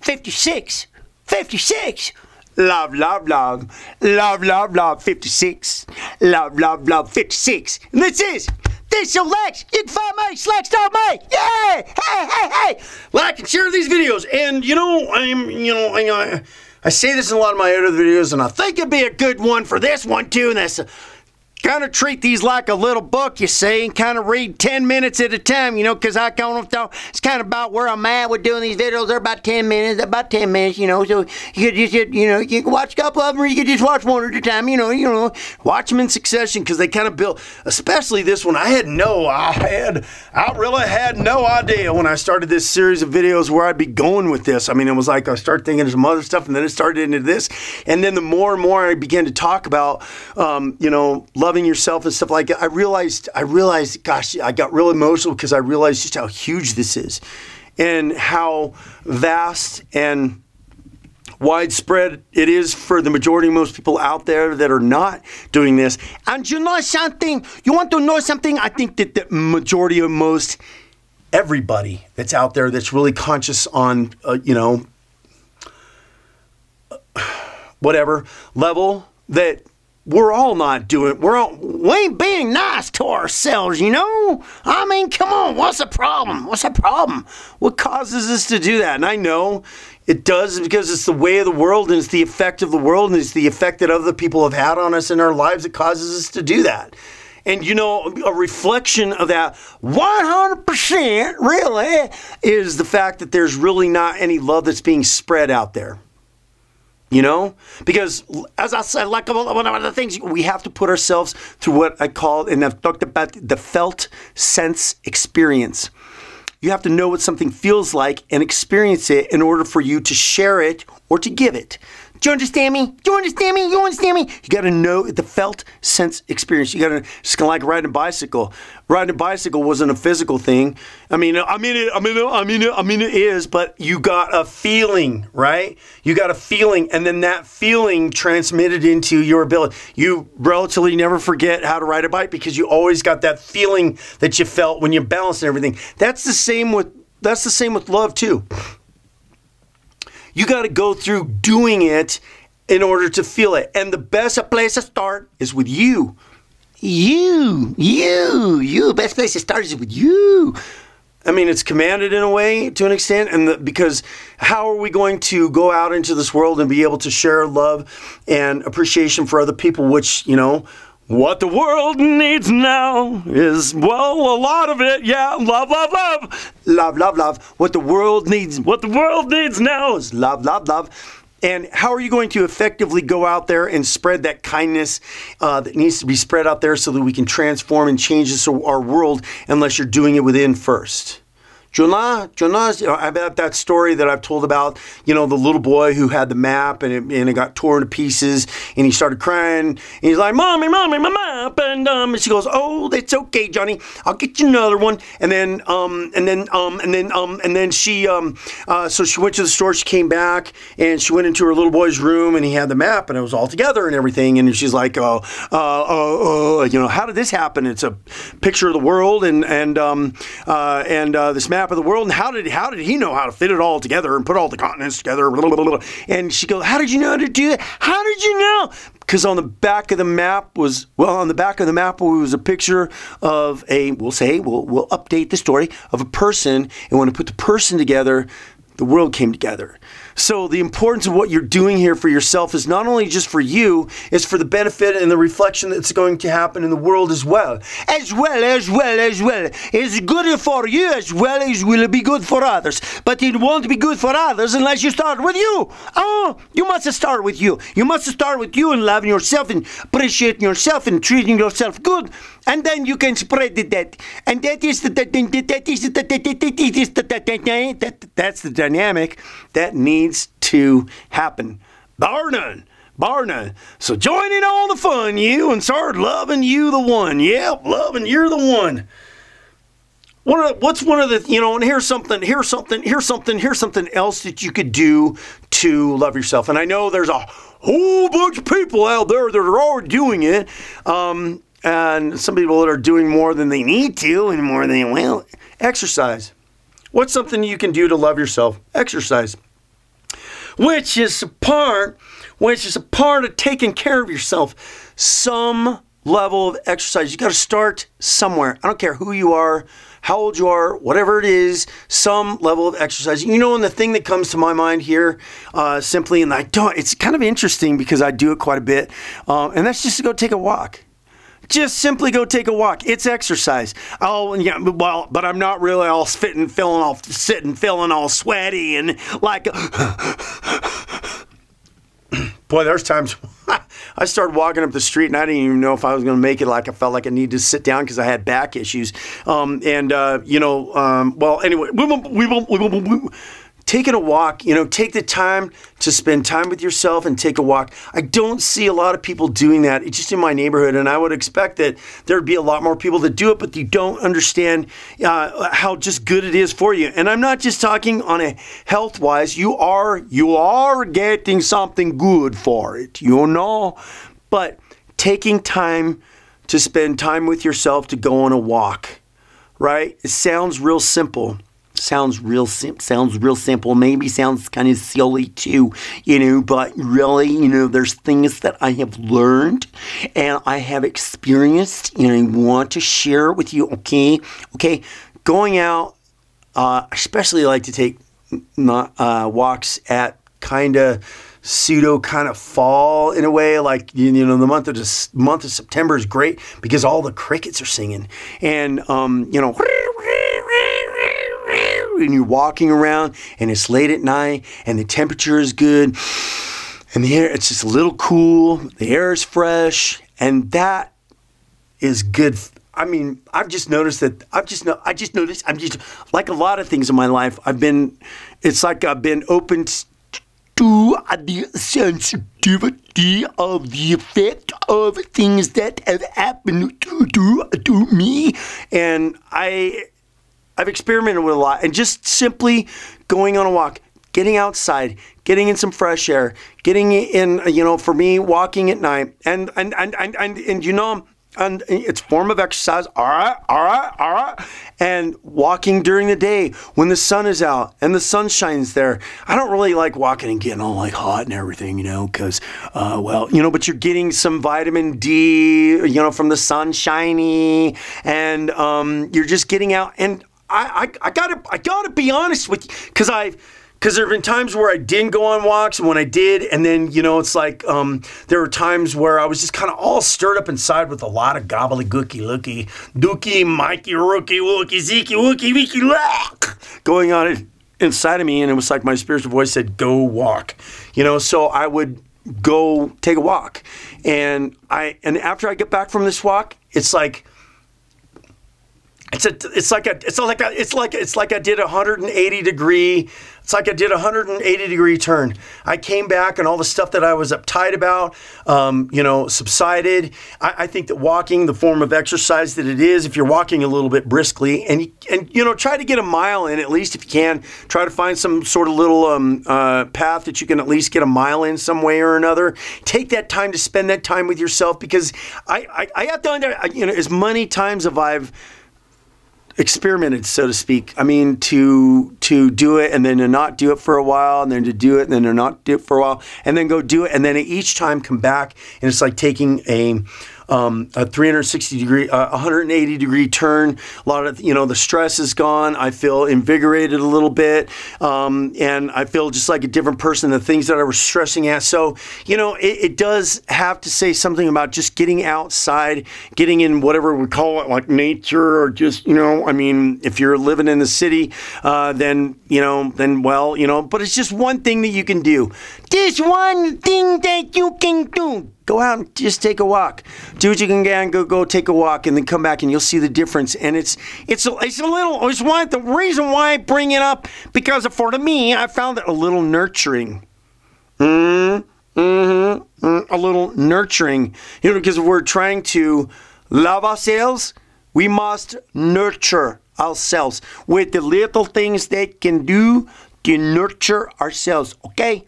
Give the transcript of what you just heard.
56. 56. Love, love, love. Love, love, love. 56. Love, love, love. 56. And this is Lex. You can find me. Slex.me. Yeah. Hey. Like and share these videos. And, I say this in a lot of my other videos, and I think it'd be a good one for this one, too. And that's kind of treat these like a little book, you see, and kind of read 10 minutes at a time, because I kind of thought it's kind of about where I'm at with doing these videos. They're about 10 minutes, so you could just, you can watch a couple of them, or you could just watch one at a time, watch them in succession, because they kind of build, especially this one. I really had no idea when I started this series of videos where I'd be going with this. I mean, it was like I started thinking of some other stuff, and then it started into this, and then the more and more I began to talk about, loving yourself and stuff like that, I realized, gosh, I got real emotional because I realized just how huge this is and how vast and widespread it is for the majority of most people out there that are not doing this. And you know something? You want to know something? I think that the majority of most everybody that's out there that's really conscious on, whatever level that we're all not doing. We ain't being nice to ourselves, I mean, come on, what's the problem? What causes us to do that? And I know it does because it's the way of the world, and it's the effect of the world, and it's the effect that other people have had on us in our lives that causes us to do that. And, a reflection of that 100% really is the fact that there's really not any love that's being spread out there. Because as I said, like one of the things, we have to put ourselves through what I call, and I've talked about, the felt sense experience. You have to know what something feels like and experience it in order for you to share it or to give it. Do you understand me? You got to know the felt sense experience. You got to, it's kind of like riding a bicycle. Riding a bicycle wasn't a physical thing. It is, but you got a feeling, right? You got a feeling, and then that feeling transmitted into your ability. You relatively never forget how to ride a bike because you always got that feeling that you felt when you balanced and everything. That's the same with love too. You got to go through doing it in order to feel it. And the best place to start is with you. You. Best place to start is with you. I mean, it's commanded in a way, to an extent, and because how are we going to go out into this world and be able to share love and appreciation for other people, which, what the world needs now is, well, a lot of it, yeah, love, love, love. Love, love, love. What the world needs now is love, love, love. And how are you going to effectively go out there and spread that kindness that needs to be spread out there so that we can transform and change our world unless you're doing it within first? Jonas, about that story that I've told about, the little boy who had the map and it got torn to pieces, and he started crying, and he's like, Mommy, my map, and she goes, oh, that's okay, Johnny, I'll get you another one, and then she, so she went to the store, she came back, and she went into her little boy's room, and he had the map, and it was all together and everything, and she's like, how did this happen? It's a picture of the world, and this map of the world, and how did he know how to fit it all together and put all the continents together? Blah, blah, blah, blah. And she goes, how did you know how to do that? How did you know? Because on the back of the map was a picture of we'll update the story of a person, and when I put the person together, the world came together. So the importance of what you're doing here for yourself is not only just for you, it's for the benefit and the reflection that's going to happen in the world as well. As well. It's good for you as well as will be good for others. But it won't be good for others unless you start with you. Oh, you must start with you. You must start with you and loving yourself and appreciating yourself and treating yourself good. And then you can spread that. And that's the dynamic that needs to happen. Bar none. So join in all the fun, you, and start loving you the one. Yep, loving you're the one. What's one of the, and here's something else that you could do to love yourself. And I know there's a whole bunch of people out there that are already doing it. And some people that are doing more than they need to and more than they will. Exercise. What's something you can do to love yourself? Exercise. which is a part of taking care of yourself. Some level of exercise. You got to start somewhere. I don't care who you are, how old you are, whatever it is, some level of exercise. You know, and the thing that comes to my mind here, simply, and it's kind of interesting because I do it quite a bit, and that's just to go take a walk. Just simply go take a walk. It's exercise. Oh, yeah, well, but I'm not really all sitting, feeling all sweaty and like. Boy, there's times I started walking up the street and I didn't even know if I was going to make it. Like I felt like I needed to sit down because I had back issues. Well, anyway, taking a walk, take the time to spend time with yourself and take a walk. I don't see a lot of people doing that. It's just in my neighborhood, and I would expect that there'd be a lot more people that do it, but you don't understand how just good it is for you. And I'm not just talking on a health-wise. You are getting something good for it, But taking time to spend time with yourself to go on a walk, right? It sounds real simple. Sounds real simple. Maybe sounds kind of silly too, but really, there's things that I have learned and I have experienced and I want to share with you, okay? Going out, I especially like to take walks at kind of pseudo kind of fall in a way, like the month of September is great because all the crickets are singing and and you're walking around and it's late at night and the temperature is good and the air, it's just a little cool, the air is fresh, and that is good. I mean, I've just noticed that I'm just like a lot of things in my life. It's like I've been open to the sensitivity of the effect of things that have happened to me, and I've experimented with a lot, and just simply going on a walk, getting outside, getting in some fresh air, getting in, for me, walking at night, and it's a form of exercise, all right, and walking during the day when the sun is out and the sun shines there. I don't really like walking and getting all like hot and everything, because, but you're getting some vitamin D, from the sun shiny, and you're just getting out. And I gotta be honest with you, because there have been times where I didn't go on walks, and when I did, and then, it's like, there were times where I was just kind of all stirred up inside with a lot of gobbledygooky looky, dookie, Mikey, rookie, wookie, zeke, wookie, wiki, look, going on inside of me, and it was like my spiritual voice said, go walk, so I would go take a walk, and after I get back from this walk, it's like I did 180 degree. It's like I did a 180 degree turn. I came back and all the stuff that I was uptight about, subsided. I think that walking, the form of exercise that it is, if you're walking a little bit briskly and try to get a mile in, at least if you can, try to find some sort of little path that you can at least get a mile in some way or another. Take that time to spend that time with yourself, because I have done that, as many times as I've experimented, so to speak. I mean, to do it and then to not do it for a while, and then to do it and then to not do it for a while, and then go do it, and then each time come back, and it's like taking a 360 degree, 180 degree turn. A lot of, the stress is gone. I feel invigorated a little bit. And I feel just like a different person, the things that I was stressing at. So, it does have to say something about just getting outside, getting in whatever we call it, like nature, or just, if you're living in the city, but it's just one thing that you can do. Just one thing that you can do. Go out and just take a walk. Do what you can get and go take a walk, and then come back and you'll see the difference. And it's a little, the reason why I bring it up, because for me, I found it a little nurturing. A little nurturing. Because if we're trying to love ourselves, we must nurture ourselves with the little things that can do to nurture ourselves. Okay?